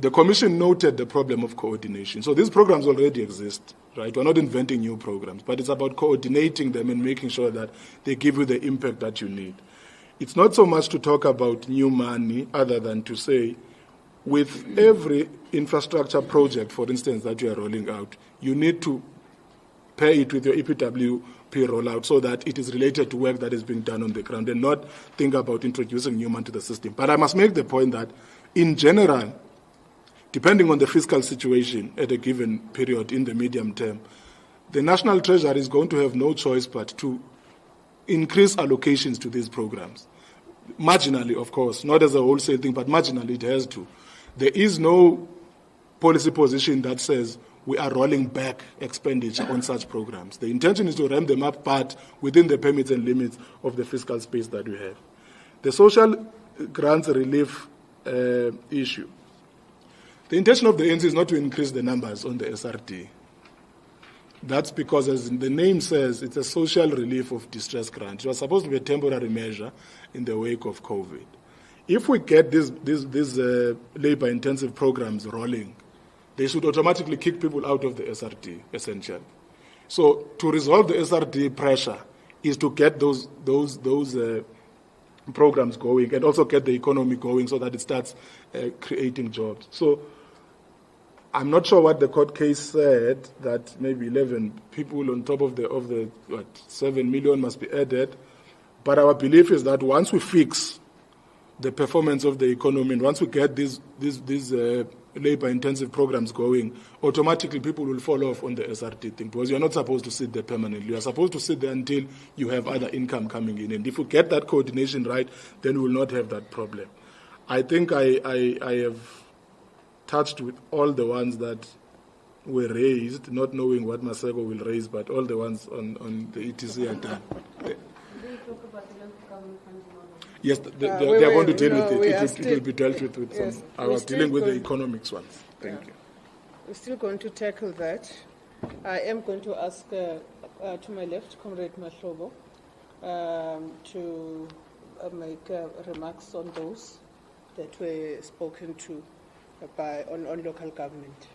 the Commission noted the problem of coordination. So these programs already exist, right? We're not inventing new programs, but it's about coordinating them and making sure that they give you the impact that you need. It's not so much to talk about new money other than to say, with every infrastructure project, for instance, that you are rolling out, you need to pair it with your EPWP rollout so that it is related to work that is being done on the ground and not think about introducing new money to the system. But I must make the point that, in general, depending on the fiscal situation at a given period in the medium term, the National Treasury is going to have no choice but to increase allocations to these programs. Marginally, of course, not as a wholesale thing, but marginally it has to. There is no policy position that says we are rolling back expenditure on such programs. The intention is to ramp them up, but within the permits and limits of the fiscal space that we have. The social grants relief issue. The intention of the ANC is not to increase the numbers on the SRD. That's because, as the name says, it's a social relief of distress grant. It was supposed to be a temporary measure in the wake of COVID. If we get these labor-intensive programs rolling, they should automatically kick people out of the SRD, essentially. So to resolve the SRD pressure is to get those programs going and also get the economy going so that it starts creating jobs. So I'm not sure what the court case said, that maybe 11 people on top of the 7 million must be added. But our belief is that once we fix the performance of the economy and once we get these labor-intensive programs going, automatically people will fall off on the SRD thing, because you're not supposed to sit there permanently. You're supposed to sit there until you have other income coming in. And if we get that coordination right, then we will not have that problem. I think I have touched with all the ones that were raised, not knowing what Maseko will raise, but all the ones on the ETC are done. Did you talk about the local government funding model? Yes, they are going to deal with it. It will be dealt with yes, some. I was dealing with the economics ones. Thank you. We're still going to tackle that. I am going to ask to my left, Comrade Mahlobo, to make remarks on those that were spoken to on local government.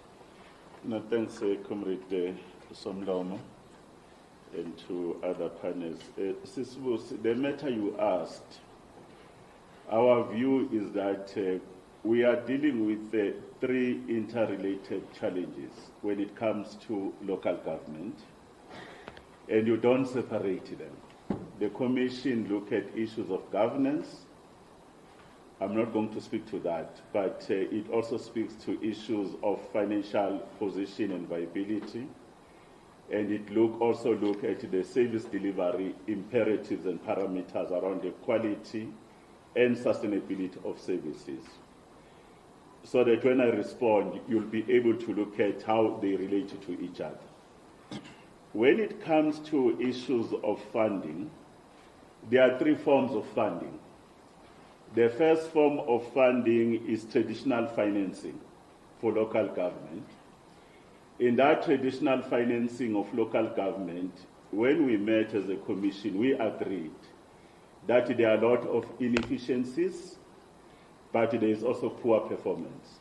No, thanks, Comrade Somlomo, and to other panels. The matter you asked, our view is that we are dealing with three interrelated challenges when it comes to local government, and you don't separate them. The Commission look at issues of governance. I'm not going to speak to that, but it also speaks to issues of financial position and viability, and it also look at the service delivery imperatives and parameters around the quality and sustainability of services, so that when I respond, you'll be able to look at how they relate to each other. When it comes to issues of funding, there are three forms of funding. The first form of funding is traditional financing for local government. In that traditional financing of local government, when we met as a commission, we agreed that there are a lot of inefficiencies, but there is also poor performance.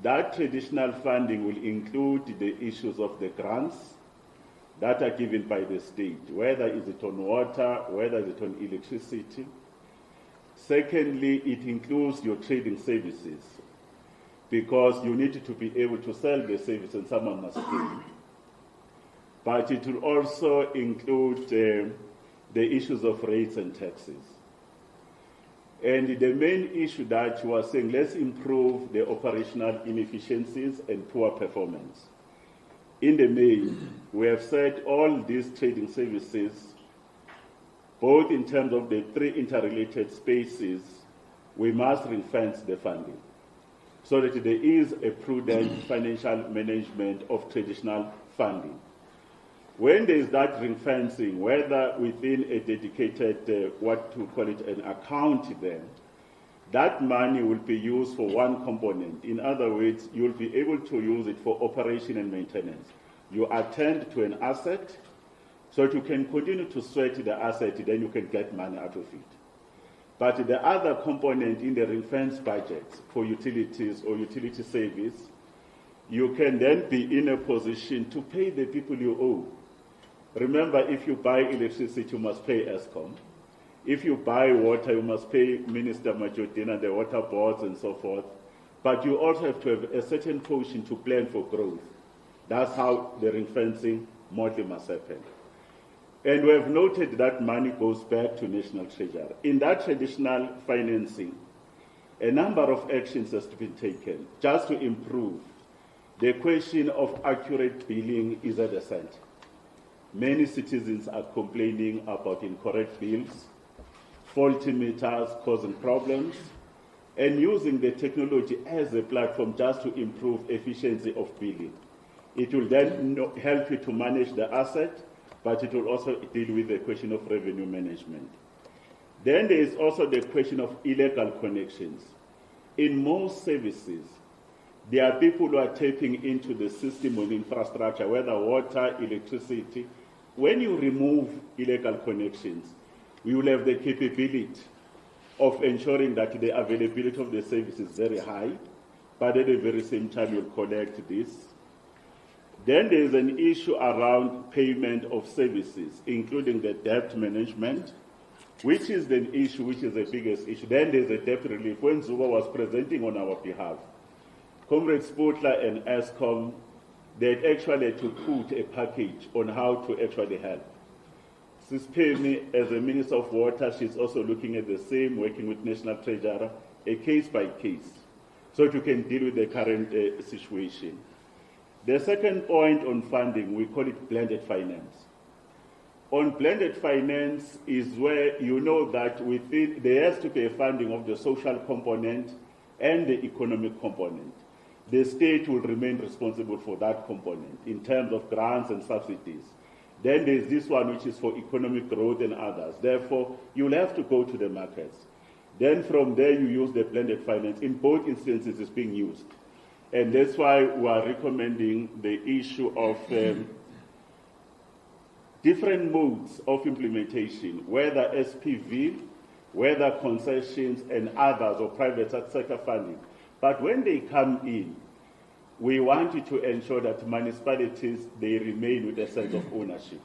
That traditional funding will include the issues of the grants that are given by the state, whether is it on water, whether is it on electricity. Secondly, it includes your trading services, because you need to be able to sell the service and someone must pay. But it will also include the issues of rates and taxes. And the main issue that you are saying, let's improve the operational inefficiencies and poor performance. In the main, we have said all these trading services, both in terms of the three interrelated spaces, we must ring-fence the funding so that there is a prudent financial management of traditional funding. When there is that ring-fencing, whether within a dedicated, what to call it, an account then, that money will be used for one component. In other words, you will be able to use it for operation and maintenance. You attend to an asset, so that you can continue to sweat the asset, then you can get money out of it. But the other component in the ring-fence budget for utilities or utility service, you can then be in a position to pay the people you owe. Remember, if you buy electricity, you must pay ESCOM. If you buy water, you must pay Minister Majodina, the water boards and so forth. But you also have to have a certain portion to plan for growth. That's how the ring-fencing model must happen. And we have noted that money goes back to National Treasury. In that traditional financing, a number of actions has been taken just to improve. The question of accurate billing is at the center. Many citizens are complaining about incorrect bills, faulty meters causing problems, and using the technology as a platform just to improve efficiency of billing. It will then help you to manage the asset, but it will also deal with the question of revenue management. Then there is also the question of illegal connections. In most services, there are people who are tapping into the system of infrastructure, whether water, electricity. When you remove illegal connections, we will have the capability of ensuring that the availability of the service is very high, but at the very same time you'll collect this. Then there is an issue around payment of services, including the debt management, which is the issue, which is the biggest issue. Then there's a debt relief. When Zuba was presenting on our behalf, Comrade Spotler and ESCOM, they actually had to put a package on how to actually help. Sis Penny, as a Minister of Water, she's also looking at the same, working with National Treasurer, a case by case, so that you can deal with the current situation. The second point on funding, we call it blended finance. On blended finance is where you know that within there has to be a funding of the social component and the economic component. The state will remain responsible for that component in terms of grants and subsidies. Then there's this one which is for economic growth and others. Therefore, you'll have to go to the markets. Then from there you use the blended finance. In both instances it's being used. And that's why we are recommending the issue of different modes of implementation, whether SPV, whether concessions and others or private sector funding. But when they come in, we wanted to ensure that municipalities, they remain with a sense of ownership.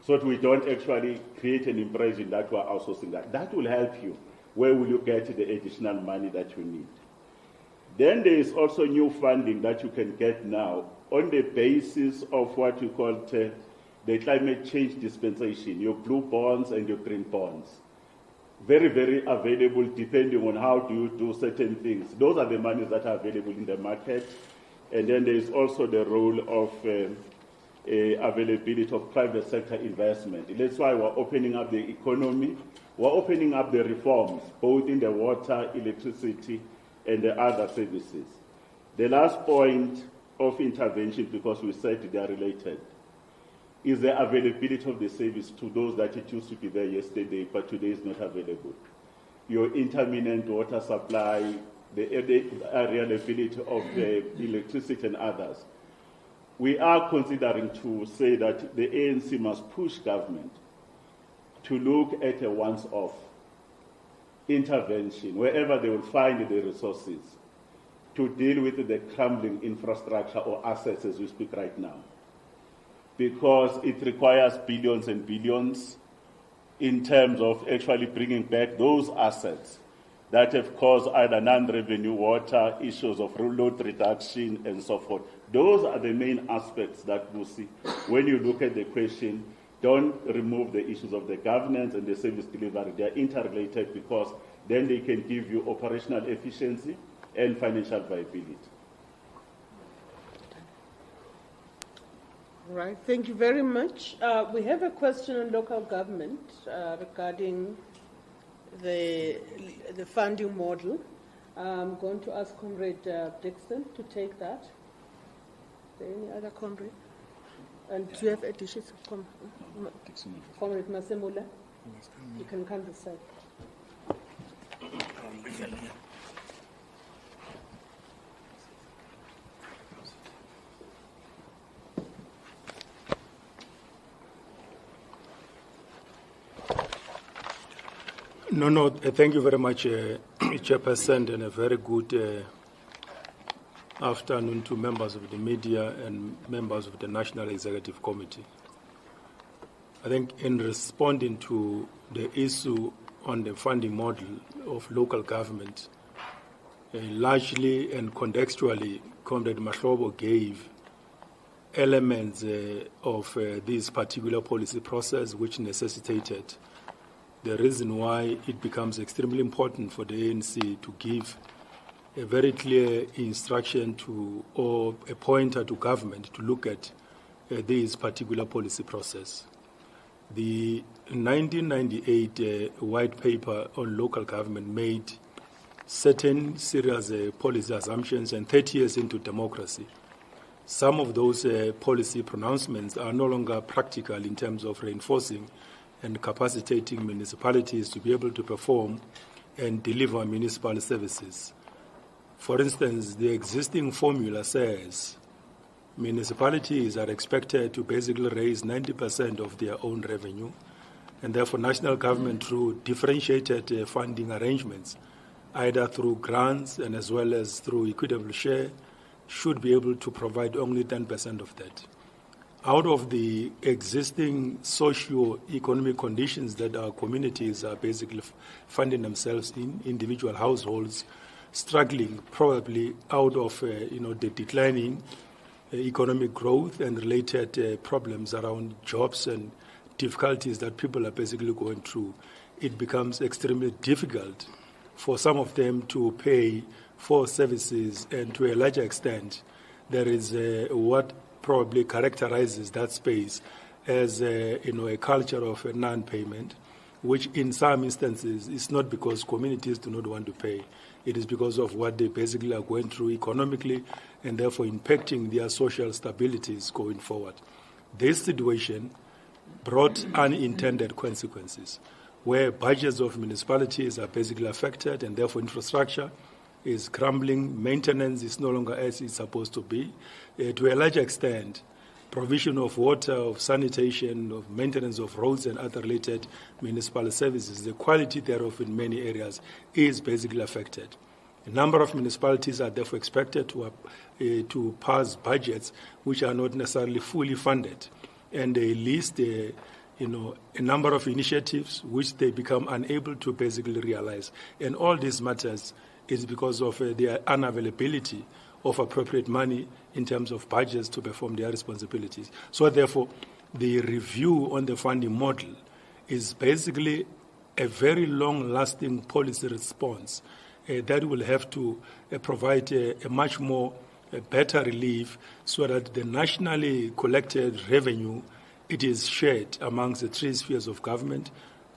So that we don't actually create an impression that we are outsourcing that. That will help you. Where will you get the additional money that you need? Then there is also new funding that you can get now on the basis of what you call the climate change dispensation, your blue bonds and your green bonds. Very, very available depending on how do you do certain things. Those are the monies that are available in the market. And then there is also the role of availability of private sector investment. That's why we're opening up the economy. We're opening up the reforms, both in the water, electricity, and the other services. The last point of intervention, because we said they are related, is the availability of the service to those that it used to be there yesterday, but today is not available. Your intermittent water supply, the availability of the electricity and others. We are considering to say that the ANC must push government to look at a once-off intervention, wherever they will find the resources, to deal with the crumbling infrastructure or assets as we speak right now. Because it requires billions and billions in terms of actually bringing back those assets that have caused either non-revenue water, issues of load reduction, and so forth. Those are the main aspects that we see when you look at the question. Don't remove the issues of the governance and the service delivery. They are interrelated because then they can give you operational efficiency and financial viability. All right, thank you very much. We have a question on local government regarding the funding model. I'm going to ask Comrade Dixon to take that. Is there any other comrade? And do you have additions? Comrade Masemula, you can come this side. No, thank you very much, Chairperson, and a very good afternoon to members of the media and members of the National Executive Committee. I think in responding to the issue on the funding model of local government, largely and contextually, Comrade Mahlobo gave elements of this particular policy process which necessitated the reason why it becomes extremely important for the ANC to give a very clear instruction to or a pointer to government to look at this particular policy process. The 1998 white paper on local government made certain serious policy assumptions, and 30 years into democracy, some of those policy pronouncements are no longer practical in terms of reinforcing and capacitating municipalities to be able to perform and deliver municipal services. For instance, the existing formula says municipalities are expected to basically raise 90% of their own revenue, and therefore national government, through differentiated funding arrangements, either through grants and as well as through equitable share, should be able to provide only 10% of that. Out of the existing socio-economic conditions that our communities are basically finding themselves in, individual households struggling probably out of the declining economic growth and related problems around jobs and difficulties that people are basically going through, it becomes extremely difficult for some of them to pay for services, and to a larger extent, there is what probably characterizes that space as a culture of non-payment, which in some instances is not because communities do not want to pay. It is because of what they basically are going through economically and therefore impacting their social stabilities going forward. This situation brought unintended consequences where budgets of municipalities are basically affected and therefore infrastructure is crumbling, maintenance is no longer as it's supposed to be. To a large extent, provision of water, of sanitation, of maintenance of roads and other related municipal services, the quality thereof in many areas is basically affected. A number of municipalities are therefore expected to pass budgets which are not necessarily fully funded, and they list a number of initiatives which they become unable to basically realize. And all these matters is because of their unavailability of appropriate money in terms of budgets to perform their responsibilities. So therefore, the review on the funding model is basically a very long-lasting policy response that will have to provide a much more better relief so that the nationally collected revenue, it is shared amongst the three spheres of government,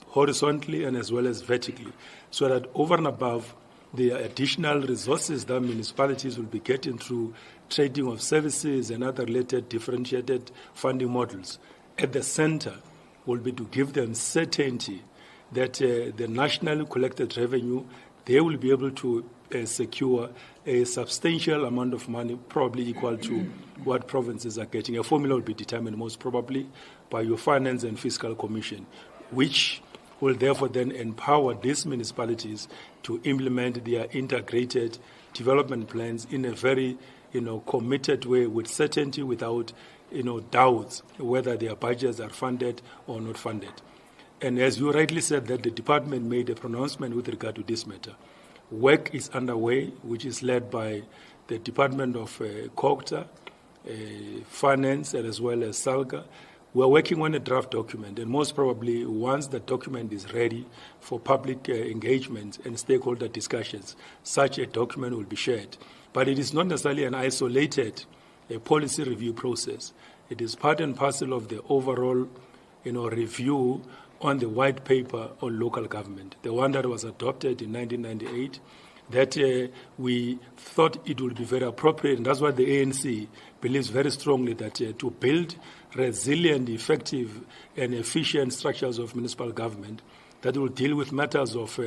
horizontally and as well as vertically, so that over and above the additional resources that municipalities will be getting through trading of services and other related differentiated funding models, at the center will be to give them certainty that the nationally collected revenue, they will be able to secure a substantial amount of money, probably equal to what provinces are getting. A formula will be determined most probably by your Finance and Fiscal Commission, which will therefore then empower these municipalities to implement their integrated development plans in a very, committed way, with certainty, without, doubts whether their budgets are funded or not funded. And as you rightly said, that the department made a pronouncement with regard to this matter. Work is underway, which is led by the Department of COGTA, Finance, and as well as SALGA. We're working on a draft document, and most probably once the document is ready for public engagement and stakeholder discussions, such a document will be shared. But it is not necessarily an isolated policy review process. It is part and parcel of the overall review on the white paper on local government, the one that was adopted in 1998, that we thought it would be very appropriate, and that's why the ANC believes very strongly that to build resilient, effective, and efficient structures of municipal government that will deal with matters of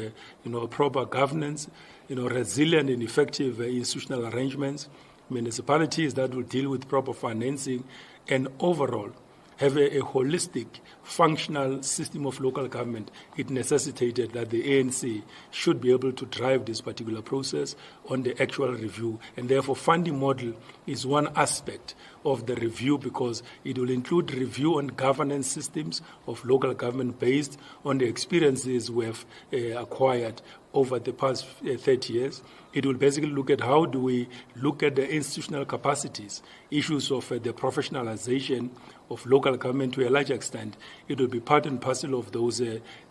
proper governance, resilient and effective institutional arrangements, municipalities that will deal with proper financing, and overall have a holistic, functional system of local government, it necessitated that the ANC should be able to drive this particular process on the actual review. And therefore, funding model is one aspect of the review because it will include review on governance systems of local government based on the experiences we have acquired over the past 30 years. It will basically look at how do we look at the institutional capacities, issues of the professionalization of local government to a large extent. It will be part and parcel of those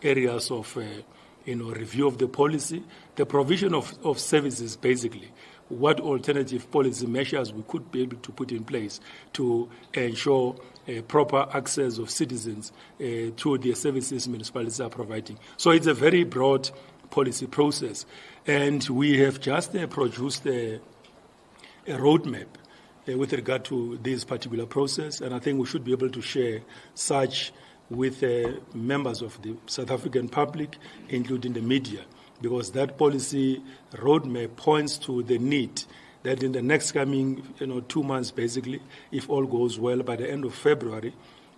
areas of review of the policy, the provision of services basically. What alternative policy measures we could be able to put in place to ensure proper access of citizens to the services municipalities are providing. So it's a very broad policy process. And we have just produced a roadmap with regard to this particular process, and I think we should be able to share such with members of the South African public, including the media, because that policy roadmap points to the need that in the next coming 2 months, basically, if all goes well, by the end of February,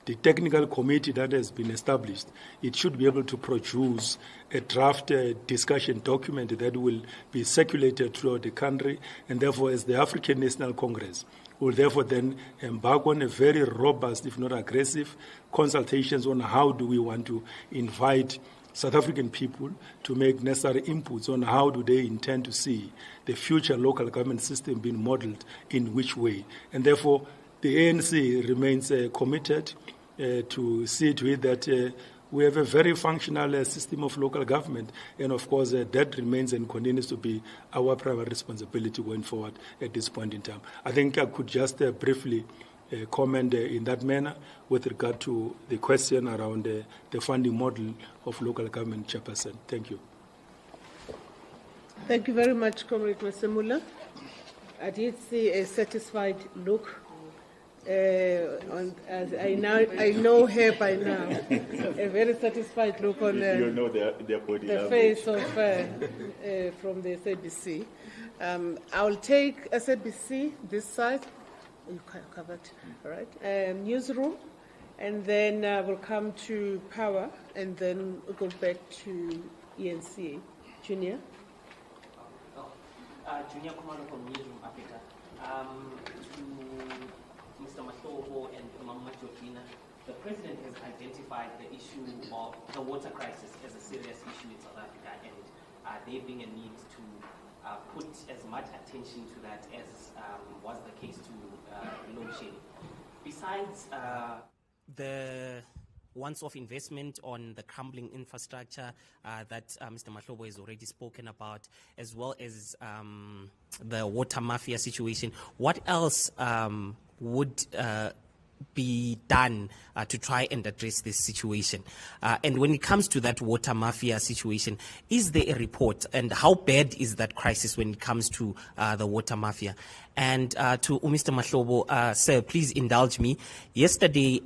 the technical committee that has been established, it should be able to produce a draft discussion document that will be circulated throughout the country, and therefore, as the African National Congress, will therefore then embark on a very robust, if not aggressive, consultations on how do we want to invite South African people to make necessary inputs on how do they intend to see the future local government system being modeled in which way. And therefore, the ANC remains committed to see to it that we have a very functional system of local government, and of course that remains and continues to be our primary responsibility going forward at this point in time. I think I could just briefly comment in that manner with regard to the question around the funding model of local government, Chairperson. Thank you. Thank you very much, Comrade Masemula. I did see a satisfied look. As I know her by now, a very satisfied look on their body the face of from the SABC. I'll take SABC this side. You covered, all right. Newsroom, and then we'll come to power, and then we'll go back to ENC. Junior. Junior Commander from Newsroom Africa. To Mr. Mahlobo and Mama Georgina, the President has identified the issue of the water crisis as a serious issue in South Africa, and there being a need to put as much attention to that as was the case to load shedding. Besides the once-off investment on the crumbling infrastructure that Mr. Mahlobo has already spoken about, as well as the water mafia situation, what else would be done to try and address this situation? And when it comes to that water mafia situation, is there a report, and how bad is that crisis when it comes to the water mafia? And to Mr. Mahlobo, sir, please indulge me. Yesterday,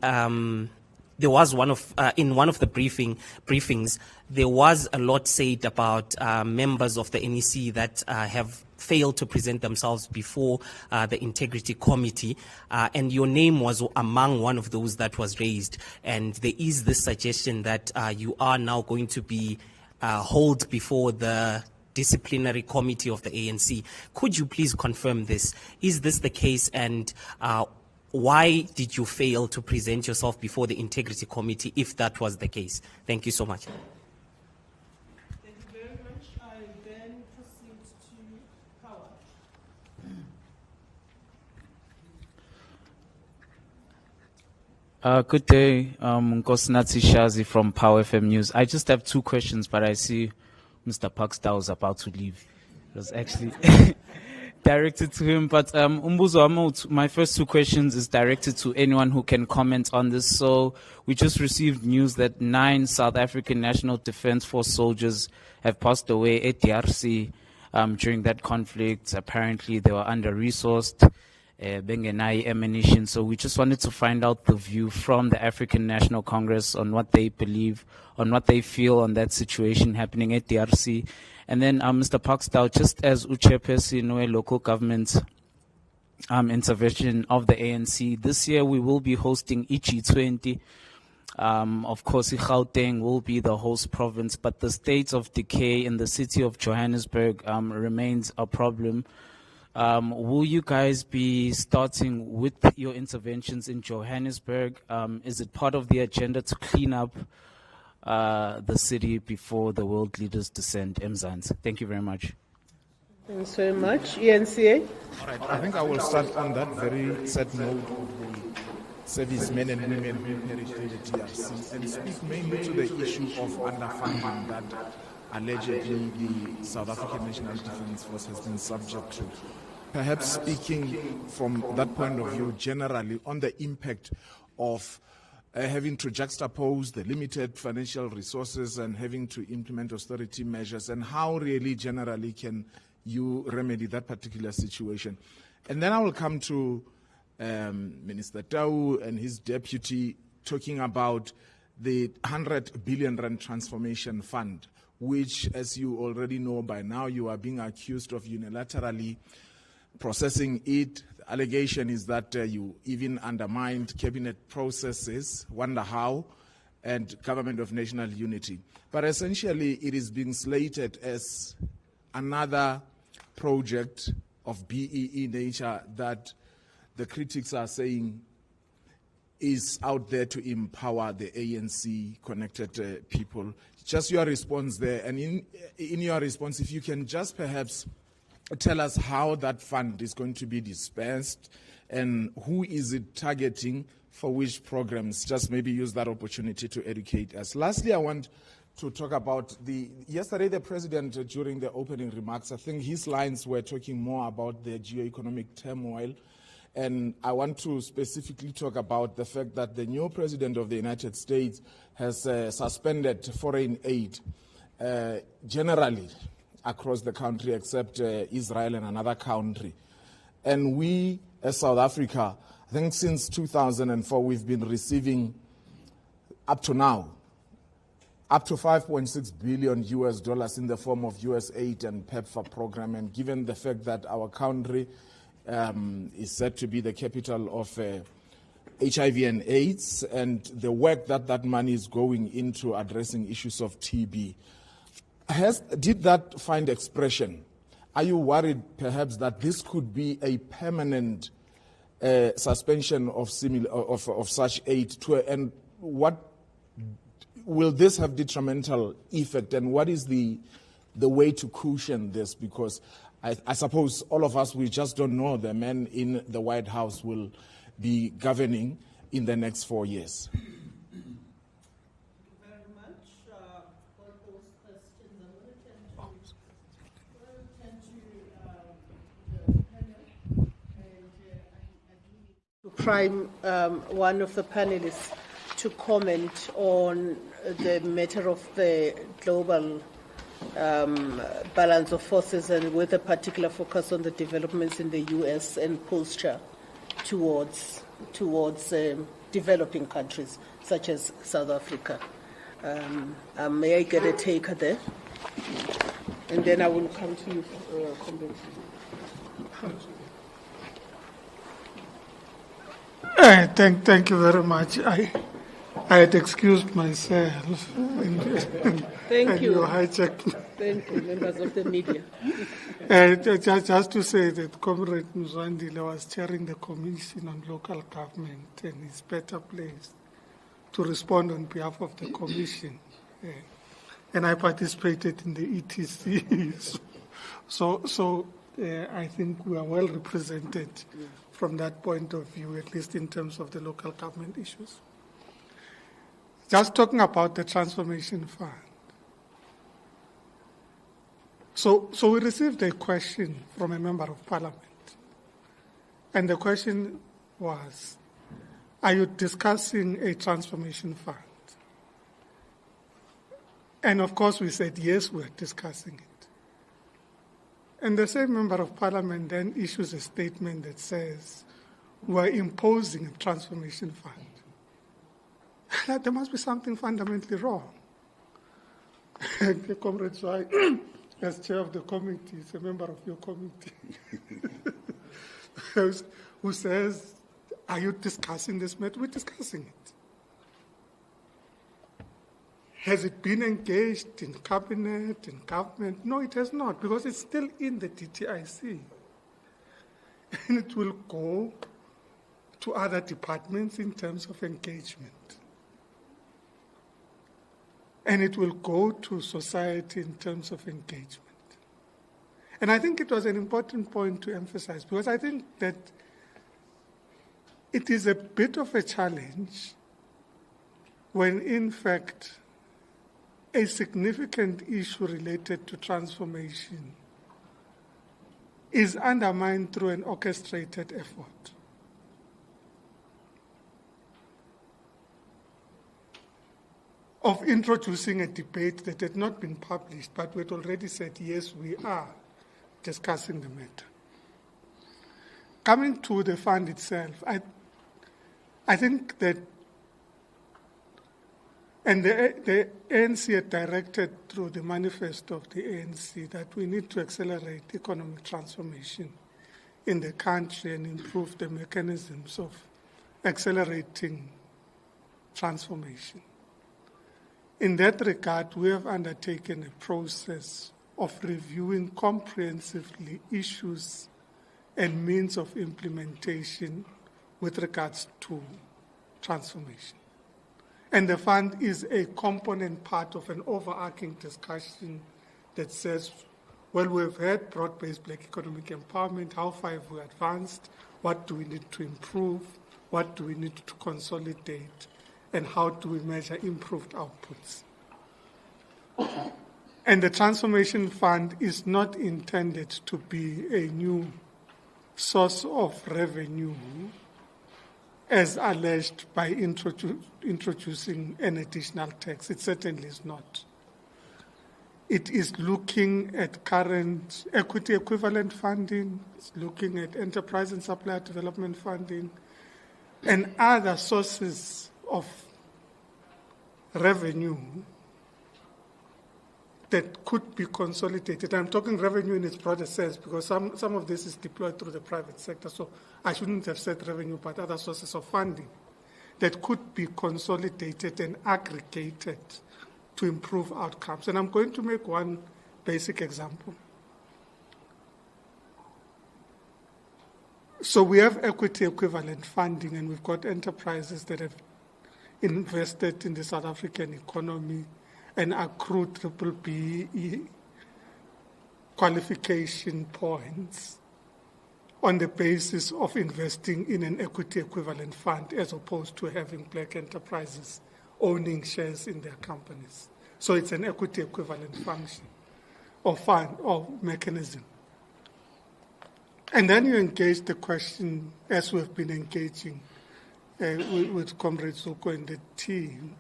there was in one of the briefings, there was a lot said about members of the NEC that have failed to present themselves before the Integrity Committee, and your name was among one of those that was raised. And there is this suggestion that you are now going to be hauled before the Disciplinary Committee of the ANC. Could you please confirm this? Is this the case, and why did you fail to present yourself before the Integrity Committee if that was the case? Thank you so much. Thank you very much. I then proceed to power. Good day, Nkosinathi Shazi from Power FM News. I just have two questions, but I see Mr. Parkstall is about to leave. It was actually directed to him, but Umbuzo, my first two questions is directed to anyone who can comment on this. So we just received news that 9 South African National Defence Force soldiers have passed away at DRC during that conflict. Apparently they were under-resourced, bengenai ammunition. So we just wanted to find out the view from the African National Congress on what they believe, on what they feel on that situation happening at DRC. And then, Mr. Parkstall, just as Chairperson, local government intervention of the ANC. This year we will be hosting G20. Of course, Gauteng will be the host province, but the state of decay in the city of Johannesburg remains a problem. Will you guys be starting with your interventions in Johannesburg? Is it part of the agenda to clean up the city before the world leaders descend? Mzansi. Thank you very much. Thanks very much. ENCA? All right, I think I will start on that very sad note of the servicemen and women who perished in the DRC and speak mainly to the issue of underfunding that allegedly the South African National Defence Force has been subject to. Perhaps speaking from that point of view generally on the impact of having to juxtapose the limited financial resources and having to implement austerity measures, and how really generally can you remedy that particular situation. And then I will come to Minister Tau and his deputy talking about the 100 billion rand transformation fund, which, as you already know by now, you are being accused of unilaterally processing it. The allegation is that you even undermined cabinet processes, wonder how, and government of national unity. But essentially, it is being slated as another project of BEE nature that the critics are saying is out there to empower the ANC connected people. Just your response there, and in your response, if you can just perhaps tell us how that fund is going to be dispersed and who is it targeting for which programs. Just maybe use that opportunity to educate us. Lastly, I want to talk about yesterday the president, during the opening remarks, I think his lines were talking more about the geoeconomic turmoil. And I want to specifically talk about the fact that the new president of the United States has suspended foreign aid generally across the country except Israel and another country. And we, as South Africa, I think since 2004, we've been receiving up to now up to $5.6 billion in the form of US aid and PEPFAR program. And given the fact that our country is said to be the capital of HIV and AIDS, and the work that money is going into addressing issues of TB, did that find expression? Are you worried perhaps that this could be a permanent suspension of such aid and what will this have detrimental effect, and what is the way to cushion this? Because I suppose all of us, we just don't know the men in the White House will be governing in the next 4 years. Thank you very much for those questions. I'm going to turn to the panel, and to prime one of the panelists to comment on the matter of the global balance of forces, and with a particular focus on the developments in the US and posture towards developing countries such as South Africa. May I get a taker there? And then I will come to you, Comrade. Thank you very much. I had excused myself. Thank you. You hijacked me. Thank you, members of the media. Just to say that Comrade Mzwandile was chairing the Commission on Local Government and is better placed to respond on behalf of the Commission. And I participated in the ETC. So I think we are well represented from that point of view, at least in terms of the local government issues. Just talking about the Transformation Fund. So we received a question from a member of parliament. And the question was, are you discussing a transformation fund? And of course we said, yes, we're discussing it. And the same member of parliament then issues a statement that says, we're imposing a transformation fund. There must be something fundamentally wrong. Comrade Swai, as chair of the committee, is a member of your committee. who says, are you discussing this matter? We're discussing it. Has it been engaged in cabinet, in government? No, it has not, because it's still in the DTIC. And it will go to other departments in terms of engagement. And it will go to society in terms of engagement. And I think it was an important point to emphasize, because I think that it is a bit of a challenge when, in fact, a significant issue related to transformation is undermined through an orchestrated effort. Of introducing a debate that had not been published, but we had already said, yes, we are discussing the matter. Coming to the fund itself, I think that, and the ANC had directed through the manifesto of the ANC that we need to accelerate economic transformation in the country and improve the mechanisms of accelerating transformation. In that regard, we have undertaken a process of reviewing comprehensively issues and means of implementation with regards to transformation. And the fund is a component part of an overarching discussion that says, well, we've had broad-based black economic empowerment, how far have we advanced, what do we need to improve, what do we need to consolidate, and how do we measure improved outputs. And the Transformation Fund is not intended to be a new source of revenue as alleged by introducing an additional tax. It certainly is not. It is looking at current equity equivalent funding, it's looking at enterprise and supplier development funding, and other sources of revenue that could be consolidated. I'm talking revenue in its broader sense because some of this is deployed through the private sector, so I shouldn't have said revenue, but other sources of funding that could be consolidated and aggregated to improve outcomes. And I'm going to make one basic example. So we have equity equivalent funding, and we've got enterprises that have invested in the South African economy and accrued BBBE qualification points on the basis of investing in an equity equivalent fund as opposed to having black enterprises owning shares in their companies. So it's an equity equivalent function or fund or mechanism. And then you engage the question, as we've been engaging with Comrade Zuko and the team.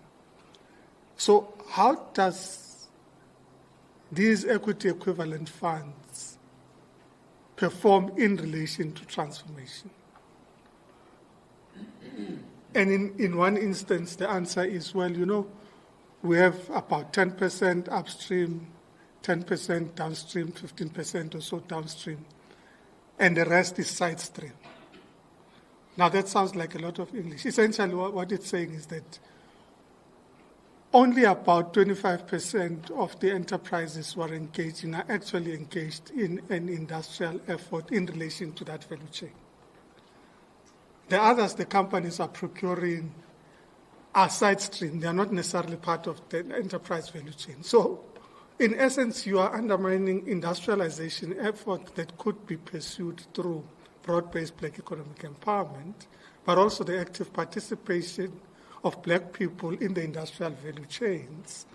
So how does these equity equivalent funds perform in relation to transformation? And in one instance, the answer is, well, we have about 10% upstream, 10% downstream, 15% or so downstream, and the rest is side stream. Now, that sounds like a lot of English. Essentially, what it's saying is that only about 25% of the enterprises who are engaging are actually engaged in an industrial effort in relation to that value chain. The others, the companies are procuring, are side stream. They are not necessarily part of the enterprise value chain. So, in essence, you are undermining industrialization effort that could be pursued through broad-based black economic empowerment, but also the active participation of black people in the industrial value chains,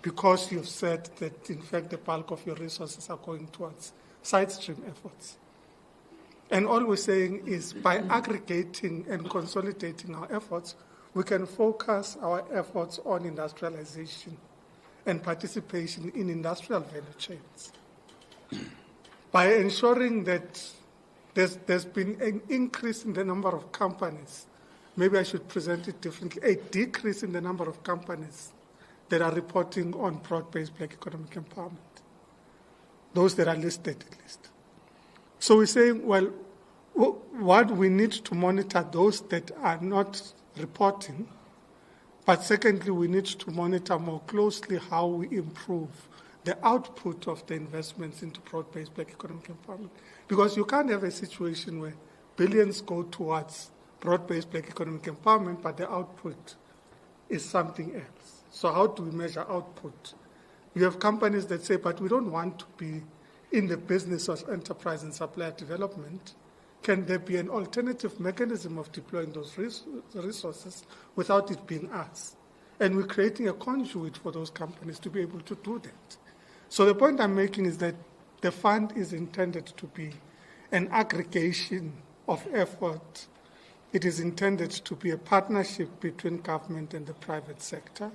because you've said that, in fact, the bulk of your resources are going towards side stream efforts. And all we're saying is by aggregating and consolidating our efforts, we can focus our efforts on industrialization and participation in industrial value chains. By ensuring that there's been an increase in the number of companies, maybe I should present it differently, a decrease in the number of companies that are reporting on broad-based black economic empowerment, those that are listed at least. So we're saying, well, What we need to monitor those that are not reporting, but secondly, we need to monitor more closely how we improve the output of the investments into broad-based black economic empowerment. Because you can't have a situation where billions go towards broad-based black economic empowerment, but the output is something else. So how do we measure output? You have companies that say, but we don't want to be in the business of enterprise and supplier development. Can there be an alternative mechanism of deploying those resources without it being us? And we're creating a conduit for those companies to be able to do that. So the point I'm making is that the fund is intended to be an aggregation of effort. It is intended to be a partnership between government and the private sector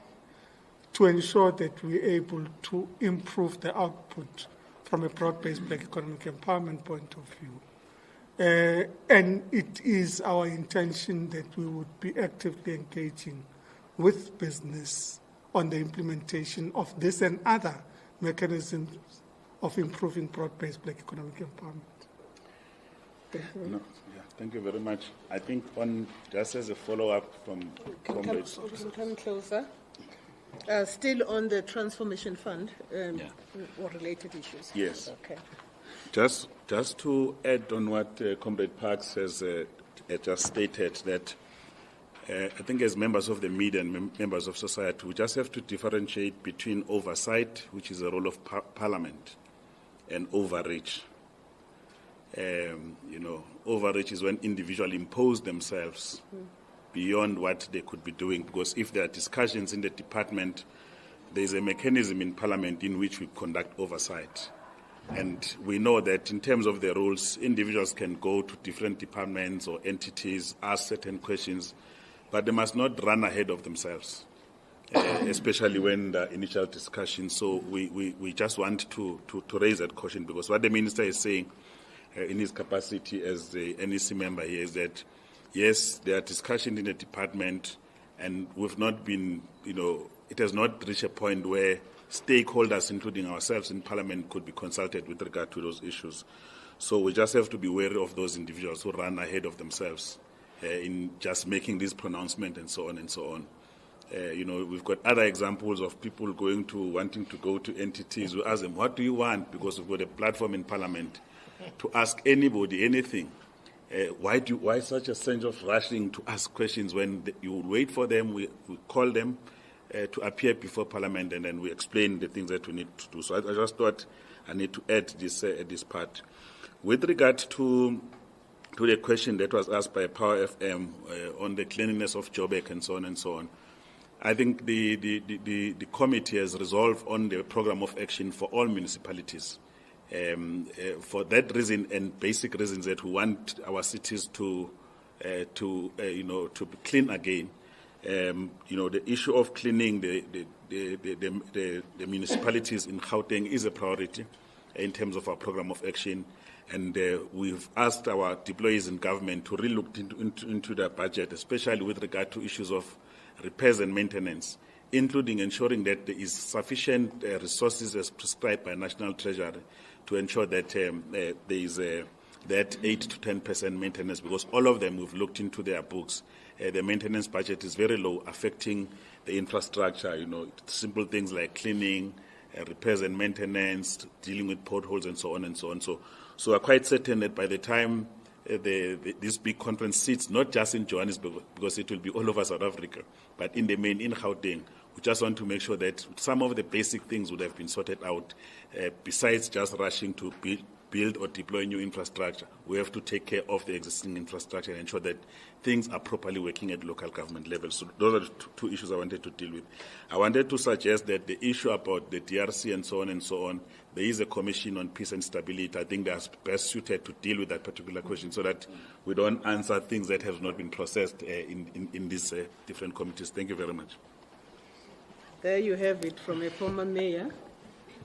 to ensure that we're able to improve the output from a broad-based black economic empowerment point of view. And it is our intention that we would be actively engaging with business on the implementation of this and other mechanisms of improving broad-based black economic empowerment. Thank you. No, yeah, thank you very much. I think just as a follow-up from Come closer. Still on the transformation fund or related issues. Yes. Okay. Just to add on what Comrade Parks has just stated, that I think as members of the media and members of society, we just have to differentiate between oversight, which is the role of Parliament, and overreach. Overreach is when individuals impose themselves beyond what they could be doing, because if there are discussions in the department, there is a mechanism in Parliament in which we conduct oversight. And we know that in terms of the rules, individuals can go to different departments or entities, ask certain questions, but they must not run ahead of themselves, especially when the initial discussion. So we just want to raise that caution, because what the Minister is saying in his capacity as the NEC member here is that, yes, there are discussions in the department, and we've not been, it has not reached a point where stakeholders, including ourselves in Parliament, could be consulted with regard to those issues. So we just have to be wary of those individuals who run ahead of themselves in just making this pronouncement and so on and so on. We've got other examples of people wanting to go to entities. We ask them, what do you want? Because we've got a platform in Parliament to ask anybody anything. Why such a sense of rushing to ask questions when you would wait for them, we call them to appear before Parliament, and then we explain the things that we need to do. So I just thought I need to add this part. With regard to the question that was asked by Power FM on the cleanliness of Joburg and so on and so on, I think the committee has resolved on the program of action for all municipalities. For that reason and basic reasons that we want our cities to be clean again. The issue of cleaning the municipalities in Gauteng is a priority in terms of our program of action, and we've asked our deployees in government to really look into their budget, especially with regard to issues of repairs and maintenance, including ensuring that there is sufficient resources as prescribed by National Treasury to ensure that there is that 8 to 10% maintenance, because all of them, we've looked into their books. The maintenance budget is very low, affecting the infrastructure, simple things like cleaning, repairs and maintenance, dealing with potholes and so on and so on. So we're quite certain that by the time this big conference sits, not just in Johannesburg, because it will be all over South Africa, but in the main, in Gauteng, we just want to make sure that some of the basic things would have been sorted out, besides just rushing to build or deploy new infrastructure. We have to take care of the existing infrastructure and ensure that things are properly working at local government level. So those are the two issues I wanted to deal with. I wanted to suggest that the issue about the DRC and so on, there is a commission on peace and stability. I think that's best suited to deal with that particular question, so that we don't answer things that have not been processed in these different committees. Thank you very much. There you have it from a former mayor.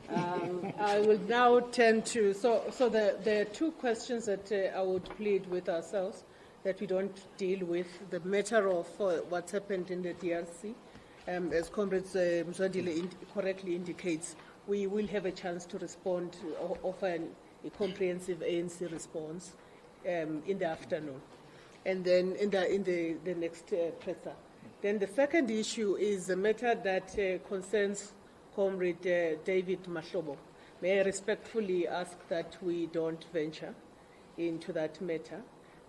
I will now turn to, there are two questions that I would plead with ourselves, that we don't deal with. The matter of what's happened in the DRC, as Comrade Mzwandile correctly indicates, we will have a chance to respond or offer a comprehensive ANC response in the afternoon, and then in the next presser. Then the second issue is a matter that concerns Comrade David Mahlobo. May I respectfully ask that we don't venture into that matter.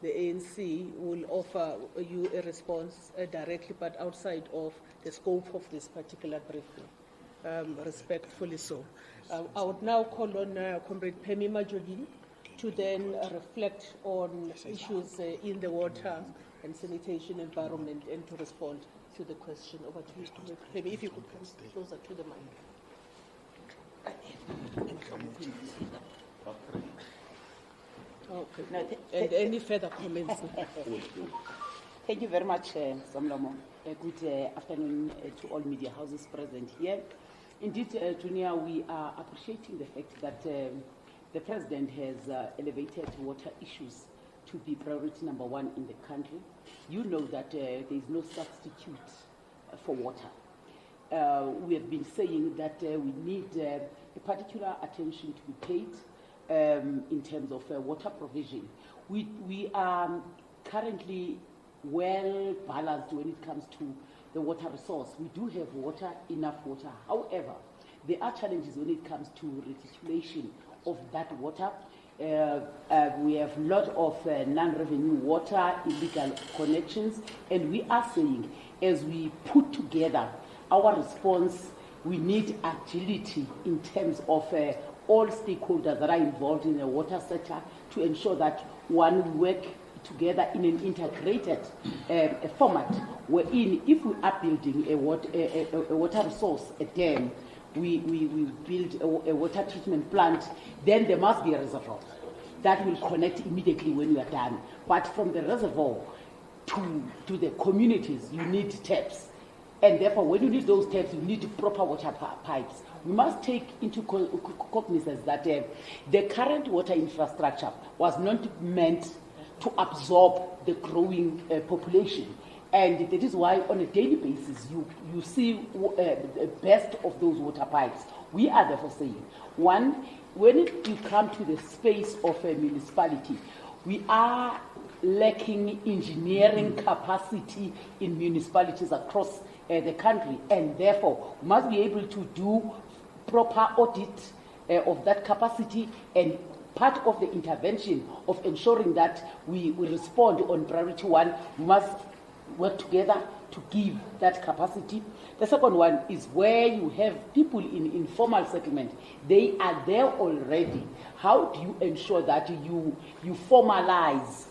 The ANC will offer you a response directly, but outside of the scope of this particular briefing, respectfully so. I would now call on Comrade Pemi Majolini to then reflect on issues in the water and sanitation environment and to respond to the question. Over to you, Comrade Pemi, if you could come closer to the mic. Okay. No, And any further comments? Thank you very much, Samlomo. Good afternoon to all media houses present here. Indeed, Junior, we are appreciating the fact that the President has elevated water issues to be priority number one in the country. You know that there is no substitute for water. We have been saying that we need a particular attention to be paid in terms of water provision. We are currently well balanced when it comes to the water resource. We do have water, enough water. However, there are challenges when it comes to reticulation of that water. We have a lot of non-revenue water, illegal connections, and we are saying as we put together our response, we need agility in terms of all stakeholders that are involved in the water sector to ensure that one work together in an integrated format, wherein if we are building a water resource, a dam, we build a water treatment plant, then there must be a reservoir that will connect immediately when we are done. But from the reservoir to the communities, you need taps. And therefore, when you need those taps, you need proper water pipes. We must take into cognizance that the current water infrastructure was not meant to absorb the growing population. And that is why on a daily basis, you see the best of those water pipes. We are therefore saying, one, when you come to the space of a municipality, we are lacking engineering capacity in municipalities across the country, and therefore we must be able to do proper audit of that capacity, and part of the intervention of ensuring that we respond on priority one, we must work together to give that capacity. The second one is where you have people in informal settlement. They are there already. How do you ensure that you formalize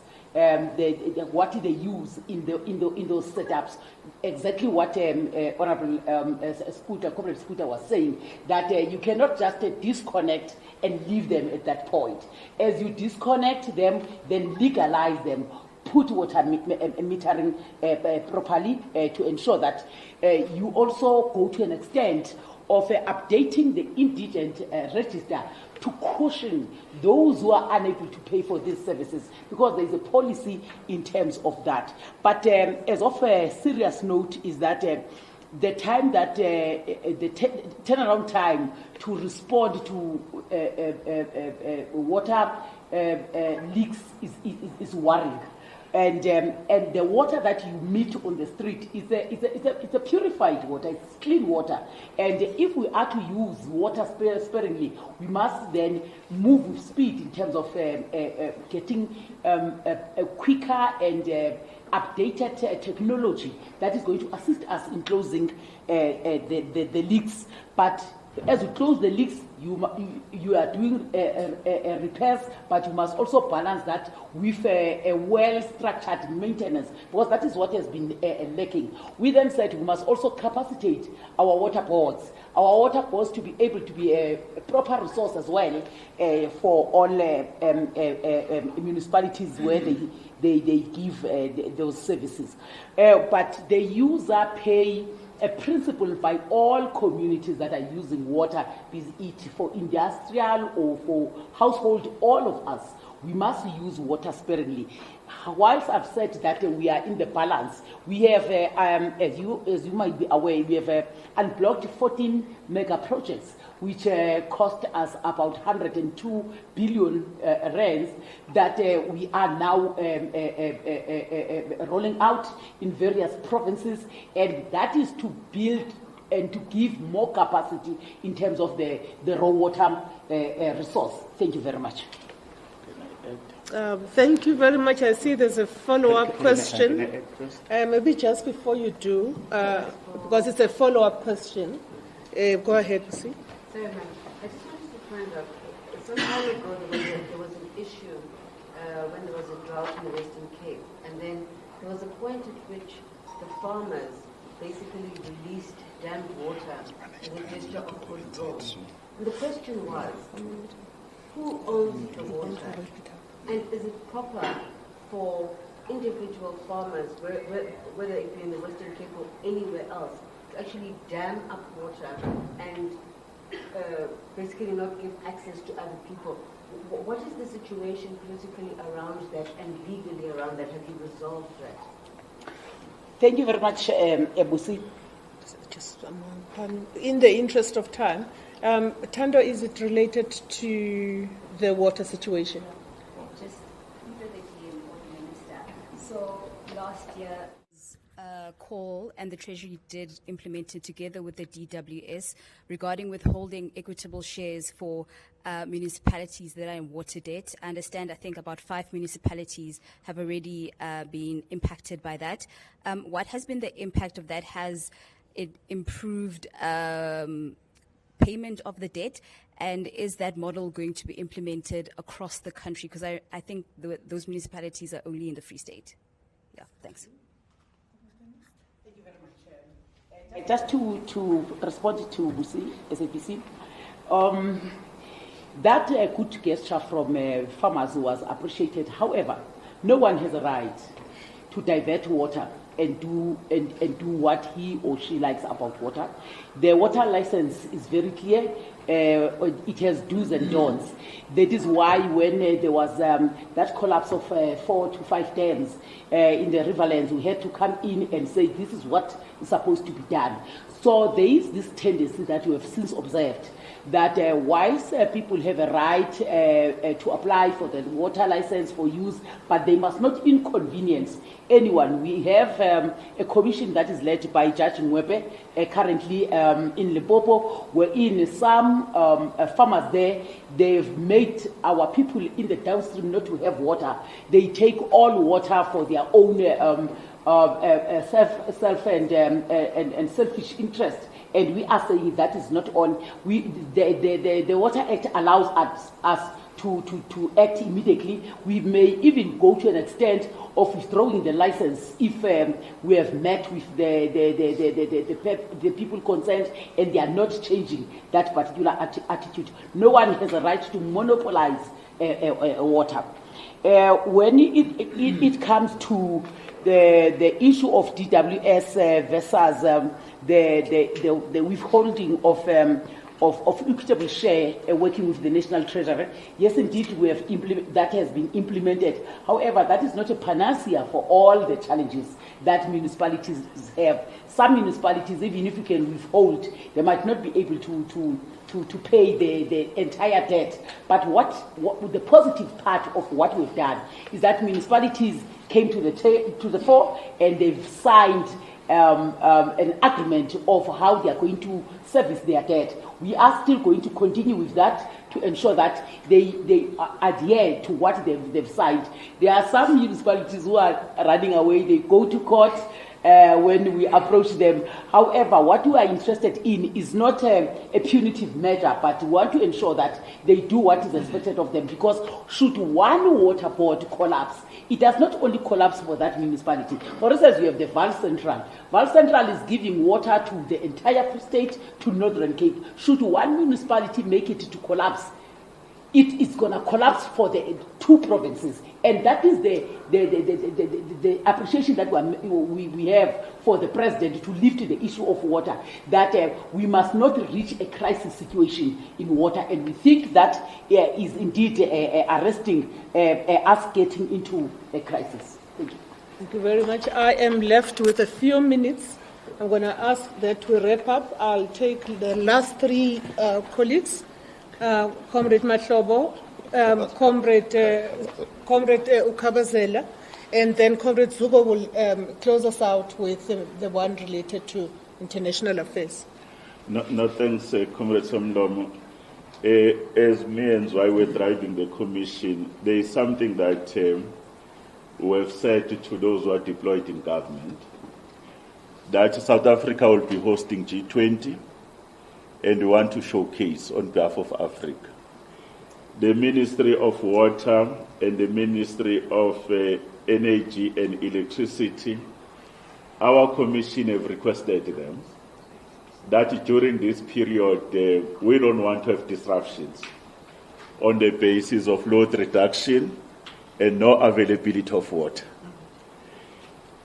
what they use in those setups? Exactly what Honorable Comrade Scooter was saying, that you cannot just disconnect and leave them at that point. As you disconnect them, then legalize them, put water metering properly to ensure that you also go to an extent of updating the indigent register to caution those who are unable to pay for these services, because there is a policy in terms of that. But as of a serious note is that the time that the turnaround time to respond to water leaks is worrying. And the water that you meet on the street is a purified water, it's clean water. And if we are to use water sparingly, we must then move with speed in terms of getting a quicker and updated technology that is going to assist us in closing the leaks. But as you close the leaks, you are doing repairs, but you must also balance that with a well-structured maintenance, because that is what has been lacking. We then said we must also capacitate our water boards. Our water boards to be able to be a proper resource as well for all municipalities where they give those services. But the user pay a principle by all communities that are using water, be it for industrial or for household, all of us. we must use water sparingly. Whilst I've said that we are in the balance, we have, as you might be aware, we have unblocked 14 mega projects, which cost us about 102 billion rands that we are now rolling out in various provinces, and that is to build and to give more capacity in terms of the raw water resource. Thank you very much. Thank you very much. I see there's a follow-up question. Maybe just before you do, because it's a follow-up question. Go ahead, Lucy. Sorry, ma'am. I just wanted to find out, some time ago there was an issue when there was a drought in the Western Cape, and then there was a point at which the farmers basically released dammed water as a gesture of goodwill. And the question was, who owns the water? And is it proper for individual farmers, whether it be in the Western Cape or anywhere else, to actually dam up water and basically not give access to other people? What is the situation politically around that and legally around that? Have you resolved that? Thank you very much, Ebusi. Just in the interest of time, Tando, is it related to the water situation? Just briefly, Minister. So last year, call and the Treasury did implement it together with the DWS regarding withholding equitable shares for municipalities that are in water debt. I understand, I think about 5 municipalities have already been impacted by that. What has been the impact of that? Has it improved payment of the debt? And is that model going to be implemented across the country? Because I think those municipalities are only in the Free State. Yeah, thanks. Thank you very much. Just to respond to Busi, SAPC, that good gesture from farmers was appreciated. However, no one has a right to divert water and do what he or she likes about water. The water license is very clear. It has do's and don'ts. That is why when there was that collapse of 4 to 5 dams in the riverlands, we had to come in and say this is what is supposed to be done. So there is this tendency that we have since observed that whilst people have a right to apply for the water license for use, but they must not inconvenience anyone. We have a commission that is led by Judge Mwepe, currently in Limpopo, wherein some farmers there, they've made our people in the downstream not to have water. They take all water for their own self and selfish interest. And we are saying that is not on. The Water Act allows us to act immediately. We may even go to an extent of withdrawing the license if we have met with the people concerned and they are not changing that particular attitude. No one has a right to monopolize water. When it comes to the issue of DWS versus the withholding of equitable share working with the National Treasury, yes, indeed, we have that has been implemented. However, that is not a panacea for all the challenges that municipalities have. Some municipalities, even if you can withhold, they might not be able to pay the entire debt. But what the positive part of what we've done is that municipalities came to the fore and they've signed an agreement of how they are going to service their debt. We are still going to continue with that to ensure that they adhere to what they've signed. There are some municipalities who are running away. They go to court when we approach them. However, what we are interested in is not a punitive measure, but we want to ensure that they do what is expected of them. Because should one water board collapse, it does not only collapse for that municipality. For instance, we have the Val Central. Val Central is giving water to the entire state, to Northern Cape. Should one municipality make it to collapse, it is going to collapse for the two provinces. And that is the appreciation that we have for the president to lift the issue of water, that we must not reach a crisis situation in water. And we think that is indeed arresting us getting into a crisis. Thank you. Thank you very much. I am left with a few minutes. I'm going to ask that we wrap up. I'll take the last three colleagues. Comrade Mahlobo, Comrade Ukabazela, and then Comrade Zubo will close us out with the one related to international affairs. No thanks, Comrade Somlomo. As me and why we're driving the commission, there is something that we have said to those who are deployed in government, that South Africa will be hosting G20, and we want to showcase on behalf of Africa. The Ministry of Water and the Ministry of Energy and Electricity, our commission have requested them that during this period we don't want to have disruptions on the basis of load reduction and no availability of water.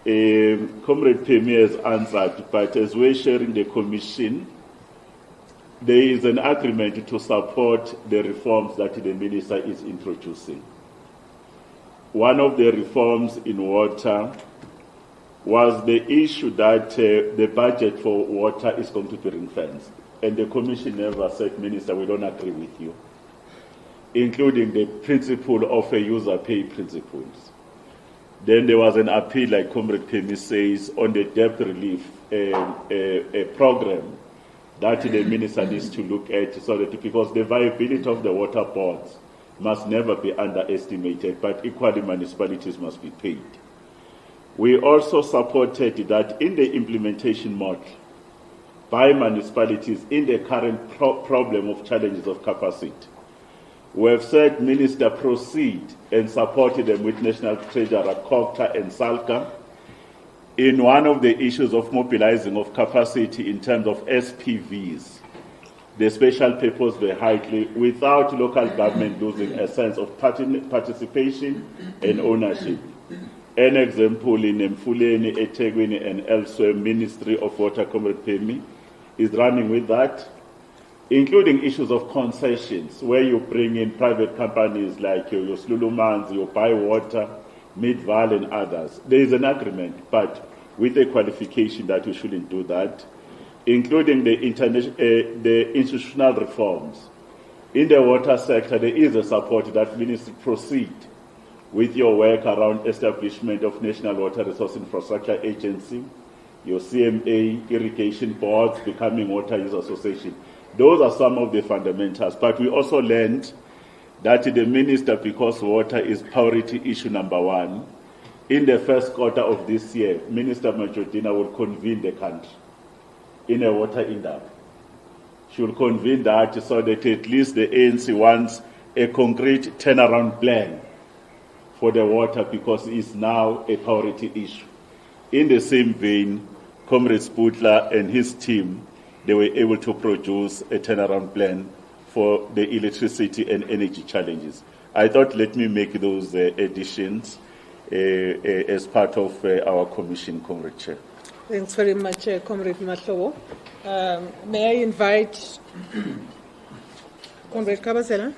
Comrade Pemi has answered, but as we're sharing the commission, there is an agreement to support the reforms that the minister is introducing. One of the reforms in water was the issue that the budget for water is going to be ring-fenced. And the commission never said, Minister, we don't agree with you, including the principle of a user pay principles. Then there was an appeal, like Comrade Pemi says, on the debt relief a program that the minister needs to look at, so that because the viability of the water boards must never be underestimated, but equally municipalities must be paid. We also supported that in the implementation model by municipalities in the current problem of challenges of capacity, we have said, Minister, proceed and supported them with National Treasurer Kokta and Salka in one of the issues of mobilizing of capacity in terms of SPVs, the special purpose vehicle, without local government losing a sense of participation and ownership. An example in Mfuleni, eThekwini, and elsewhere, Ministry of Water, Comrade Pemi, is running with that, including issues of concessions, where you bring in private companies like your Slulumans, your Buy Water, Midval, and others. There is an agreement, but with a qualification that we shouldn't do that, including the institutional reforms. In the water sector, there is a support that ministry proceed with your work around establishment of National Water Resource Infrastructure Agency, your CMA, irrigation boards, becoming Water Use Association. Those are some of the fundamentals. But we also learned that the minister, because water is priority issue number one, in the first quarter of this year, Minister Majordina will convene the country in a water in-depth. She will convene that so that at least the ANC wants a concrete turnaround plan for the water, because it's now a priority issue. In the same vein, Comrade Sputler and his team, they were able to produce a turnaround plan for the electricity and energy challenges. I thought, let me make those additions as part of our commission, Comrade Chair. Thanks very much, Comrade Mahlobo. May I invite Comrade Kabazela?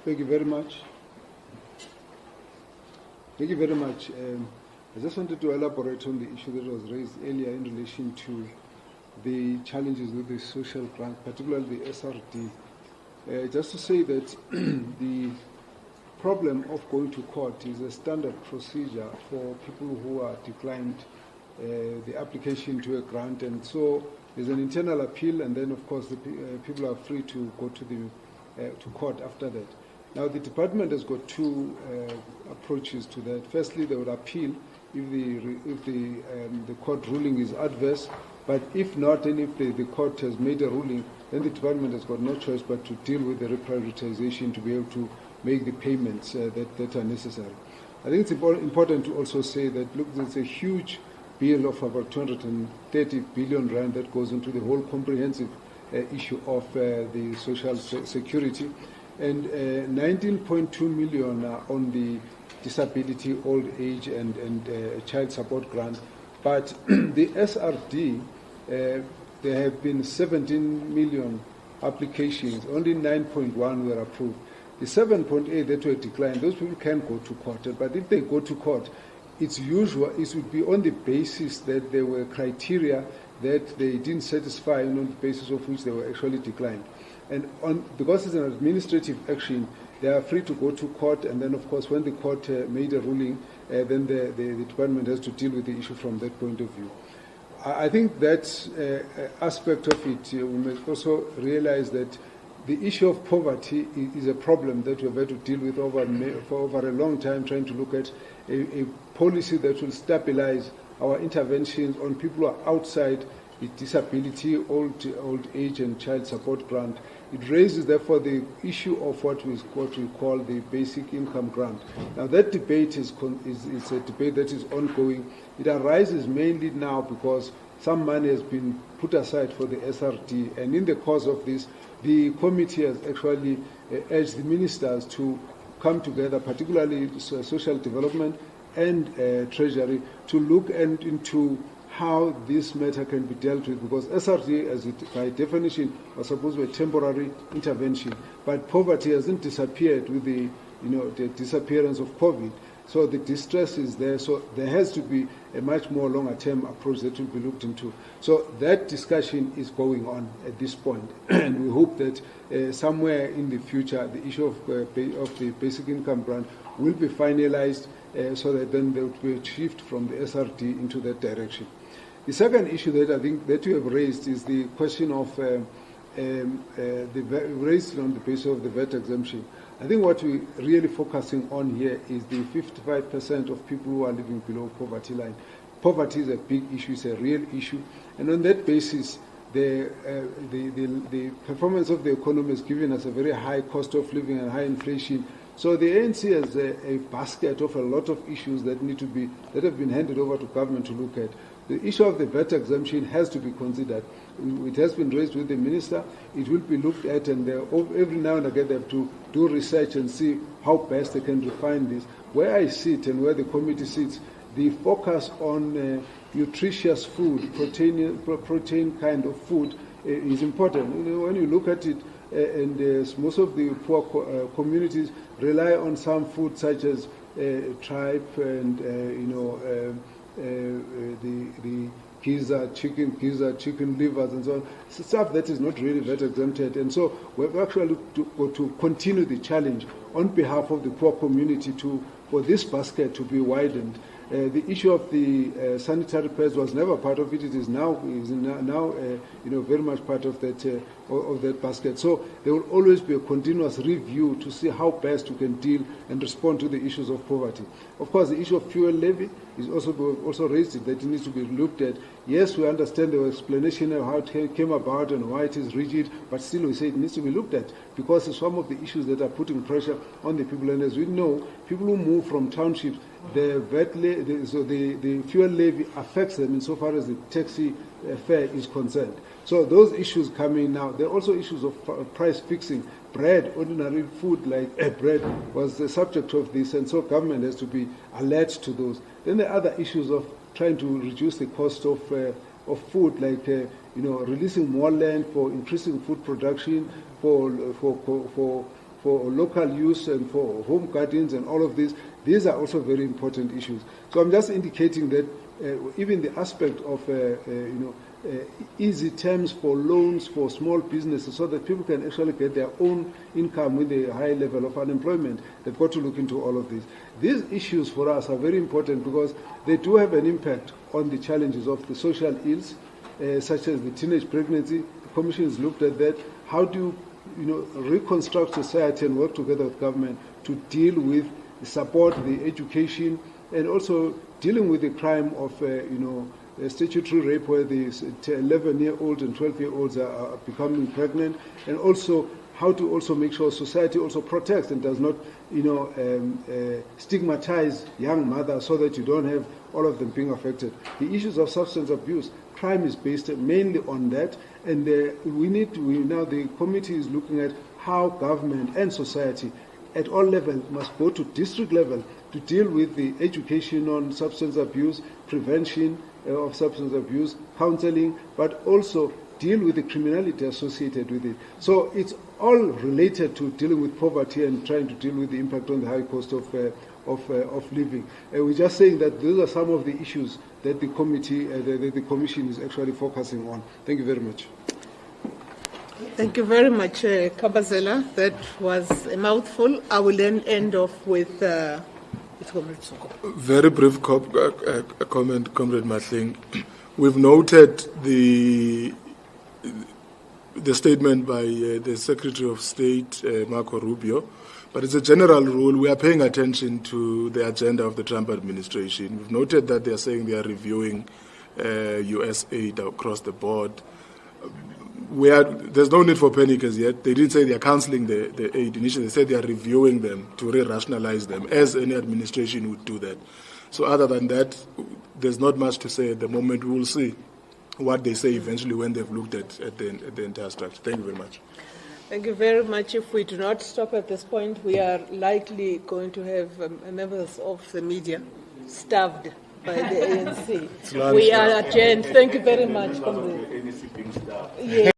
Thank you very much. Thank you very much. I just wanted to elaborate on the issue that was raised earlier in relation to the challenges with the social grant, particularly the SRD. Just to say that the problem of going to court is a standard procedure for people who are declined the application to a grant, and so there's an internal appeal, and then of course the people are free to go to the to court after that. Now the department has got two approaches to that. Firstly, they would appeal if the court ruling is adverse, but if not, and if the court has made a ruling, then the department has got no choice but to deal with the reprioritization to be able to make the payments that are necessary. I think it's important to also say that, look, there's a huge bill of about 230 billion rand that goes into the whole comprehensive issue of the social security, and 19.2 million on the disability, old age, and child support grant. But the SRD, there have been 17 million applications, only 9.1 were approved. The 7.8 that were declined, those people can go to court, but if they go to court, it's usual, it would be on the basis that there were criteria that they didn't satisfy, on the basis of which they were actually declined. And because it's an administrative action, they are free to go to court, and then, of course, when the court made a ruling, then the department has to deal with the issue from that point of view. I think that aspect of it, we must also realize that the issue of poverty is a problem that we've had to deal with for over a long time, trying to look at a policy that will stabilize our interventions on people who are outside the disability, old age, and child support grant. It raises, therefore, the issue of what we call the basic income grant. Now, that debate is a debate that is ongoing. It arises mainly now because some money has been put aside for the SRD, and in the course of this, the committee has actually urged the ministers to come together, particularly social development and treasury, to look into how this matter can be dealt with, because SRD, as it by definition, was supposed to be a temporary intervention, but poverty hasn't disappeared with the disappearance of COVID. So the distress is there. So there has to be a much more longer-term approach that will be looked into. So that discussion is going on at this point, and we hope that somewhere in the future, the issue of the basic income grant will be finalized, so that then there will be a shift from the SRD into that direction. The second issue that I think that you have raised is the question of raised on the basis of the VAT exemption. I think what we're really focusing on here is the 55% of people who are living below poverty line. Poverty is a big issue, it's a real issue, and on that basis, the performance of the economy has given us a very high cost of living and high inflation. So the ANC has a basket of a lot of issues that have been handed over to government to look at. The issue of the VAT exemption has to be considered. It has been raised with the minister. It will be looked at, and every now and again they have to do research and see how best they can refine this. Where I sit and where the committee sits, the focus on nutritious food, protein kind of food is important. When you look at it, and most of the poor communities rely on some food such as tripe and the gizzard, chicken livers, and so on. Stuff that is not really VAT exempted. And so we've actually to continue the challenge on behalf of the poor community for this basket to be widened. The issue of the sanitary pads was never part of it. It is now very much part of that basket. So there will always be a continuous review to see how best we can deal and respond to the issues of poverty. Of course, the issue of fuel levy is also raised that it needs to be looked at. Yes, we understand the explanation of how it came about and why it is rigid, but still we say it needs to be looked at because it's some of the issues that are putting pressure on the people. And as we know, people who move from townships, the fuel levy affects them insofar as the taxi fare is concerned. So those issues come in now. There are also issues of price fixing. Bread, ordinary food like bread, was the subject of this, and so government has to be alert to those. Then there are other issues of trying to reduce the cost of food, like releasing more land for increasing food production, for local use and for home gardens and all of this. These are also very important issues. So I'm just indicating that even the aspect of easy terms for loans for small businesses so that people can actually get their own income with a high level of unemployment, they've got to look into all of this. These issues for us are very important because they do have an impact on the challenges of the social ills, such as the teenage pregnancy. The Commission has looked at that. How do you reconstruct society and work together with government to deal with, support the education, and also dealing with the crime of statutory rape, where the 11-year-olds and 12-year-olds are becoming pregnant, and also how to also make sure society also protects and does not stigmatize young mothers so that you don't have all of them being affected. The issues of substance abuse, crime is based mainly on that, and now the committee is looking at how government and society at all levels must go to district level to deal with the education on substance abuse, prevention of substance abuse, counseling, but also deal with the criminality associated with it. So it's all related to dealing with poverty and trying to deal with the impact on the high cost of living. We're just saying that those are some of the issues that the committee, the commission is actually focusing on. Thank you very much. Thank you very much, Kabazela. That was a mouthful. I will then end off with Comrade Soko. Very brief comment, Comrade Matling. We've noted the statement by the Secretary of State, Marco Rubio, but as a general rule, we are paying attention to the agenda of the Trump administration. We've noted that they are saying they are reviewing U.S. aid across the board. There's no need for panic as yet. They didn't say they are cancelling the aid initially. They said they are reviewing them to re-rationalize them, as any administration would do that. So other than that, there's not much to say at the moment. We will see what they say eventually when they've looked at the entire structure. Thank you very much. Thank you very much. If we do not stop at this point, we are likely going to have members of the media starved by the ANC. We are adjourned. Thank you very much, Comrade.